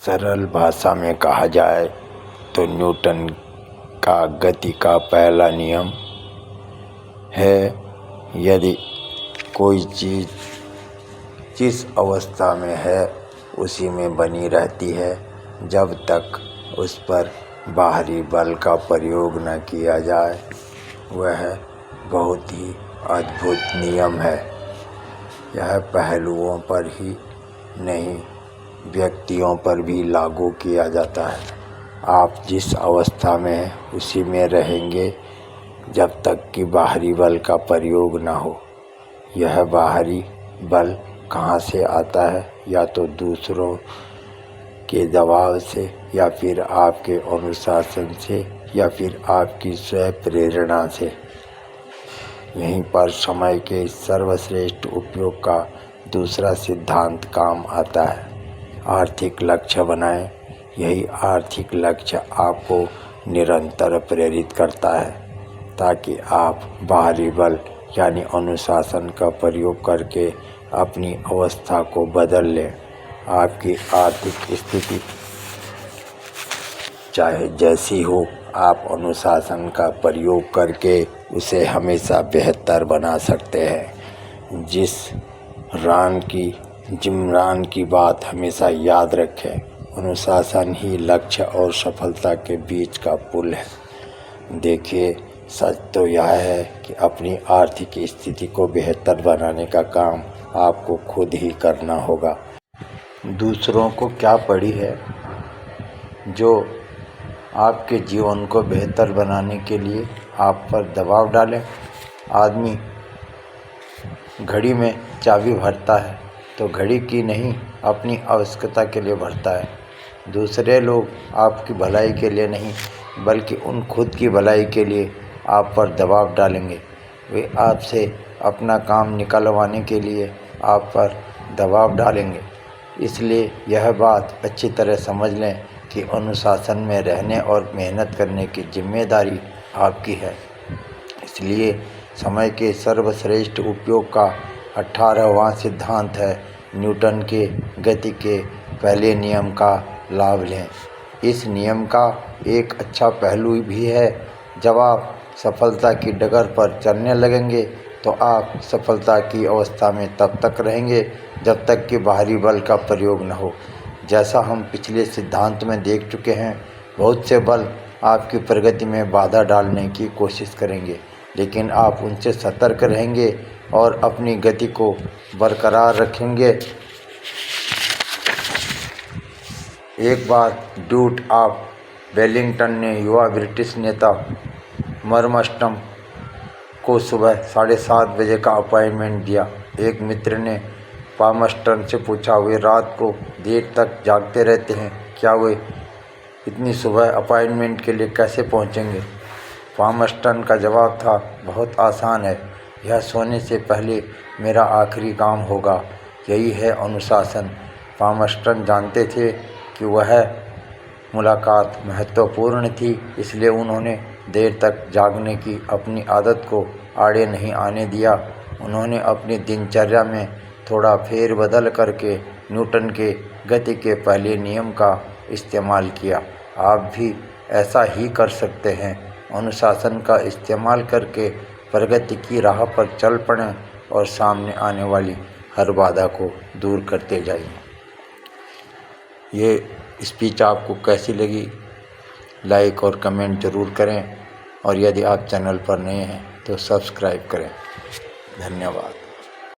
सरल भाषा में कहा जाए तो न्यूटन का गति का पहला नियम है, यदि कोई चीज़ जिस अवस्था में है उसी में बनी रहती है जब तक उस पर बाहरी बल का प्रयोग न किया जाए। वह बहुत ही अद्भुत नियम है। यह पहलुओं पर ही नहीं, व्यक्तियों पर भी लागू किया जाता है। आप जिस अवस्था में हैं उसी में रहेंगे जब तक कि बाहरी बल का प्रयोग न हो। यह बाहरी बल कहाँ से आता है? या तो दूसरों के दबाव से, या फिर आपके अनुशासन से, या फिर आपकी स्वयं प्रेरणा से। यहीं पर समय के सर्वश्रेष्ठ उपयोग का दूसरा सिद्धांत काम आता है। आर्थिक लक्ष्य बनाएं। यही आर्थिक लक्ष्य आपको निरंतर प्रेरित करता है ताकि आप बाहरी बल यानी अनुशासन का प्रयोग करके अपनी अवस्था को बदल लें। आपकी आर्थिक स्थिति चाहे जैसी हो, आप अनुशासन का प्रयोग करके उसे हमेशा बेहतर बना सकते हैं। जिमरान की बात हमेशा याद रखें, अनुशासन ही लक्ष्य और सफलता के बीच का पुल है। देखिए, सच तो यह है कि अपनी आर्थिक स्थिति को बेहतर बनाने का काम आपको खुद ही करना होगा। दूसरों को क्या पड़ी है जो आपके जीवन को बेहतर बनाने के लिए आप पर दबाव डालें। आदमी घड़ी में चाबी भरता है तो घड़ी की नहीं, अपनी आवश्यकता के लिए भरता है। दूसरे लोग आपकी भलाई के लिए नहीं बल्कि उन खुद की भलाई के लिए आप पर दबाव डालेंगे। वे आपसे अपना काम निकलवाने के लिए आप पर दबाव डालेंगे। इसलिए यह बात अच्छी तरह समझ लें कि अनुशासन में रहने और मेहनत करने की जिम्मेदारी आपकी है। इसलिए समय के सर्वश्रेष्ठ उपयोग का 18वां सिद्धांत है, न्यूटन के गति के पहले नियम का लाभ लें। इस नियम का एक अच्छा पहलू भी है, जब आप सफलता की डगर पर चलने लगेंगे तो आप सफलता की अवस्था में तब तक रहेंगे जब तक कि बाहरी बल का प्रयोग न हो। जैसा हम पिछले सिद्धांत में देख चुके हैं, बहुत से बल आपकी प्रगति में बाधा डालने की कोशिश करेंगे, लेकिन आप उनसे सतर्क रहेंगे और अपनी गति को बरकरार रखेंगे। एक बार ड्यूट ऑफ वेलिंगटन ने युवा ब्रिटिश नेता मर्मस्टम को सुबह 7:30 बजे का अपॉइंटमेंट दिया। एक मित्र ने पामस्टन से पूछा, वे रात को देर तक जागते रहते हैं, क्या वे इतनी सुबह अपॉइंटमेंट के लिए कैसे पहुंचेंगे? पामस्टन का जवाब था, बहुत आसान है, यह सोने से पहले मेरा आखिरी काम होगा। यही है अनुशासन। पामस्टन जानते थे कि वह मुलाकात महत्वपूर्ण थी, इसलिए उन्होंने देर तक जागने की अपनी आदत को आड़े नहीं आने दिया। उन्होंने अपनी दिनचर्या में थोड़ा फेरबदल करके न्यूटन के गति के पहले नियम का इस्तेमाल किया। आप भी ऐसा ही कर सकते हैं। अनुशासन का इस्तेमाल करके प्रगति की राह पर चल पड़ें और सामने आने वाली हर बाधा को दूर करते जाइए। ये स्पीच आपको कैसी लगी? लाइक और कमेंट ज़रूर करें, और यदि आप चैनल पर नए हैं तो सब्सक्राइब करें। धन्यवाद।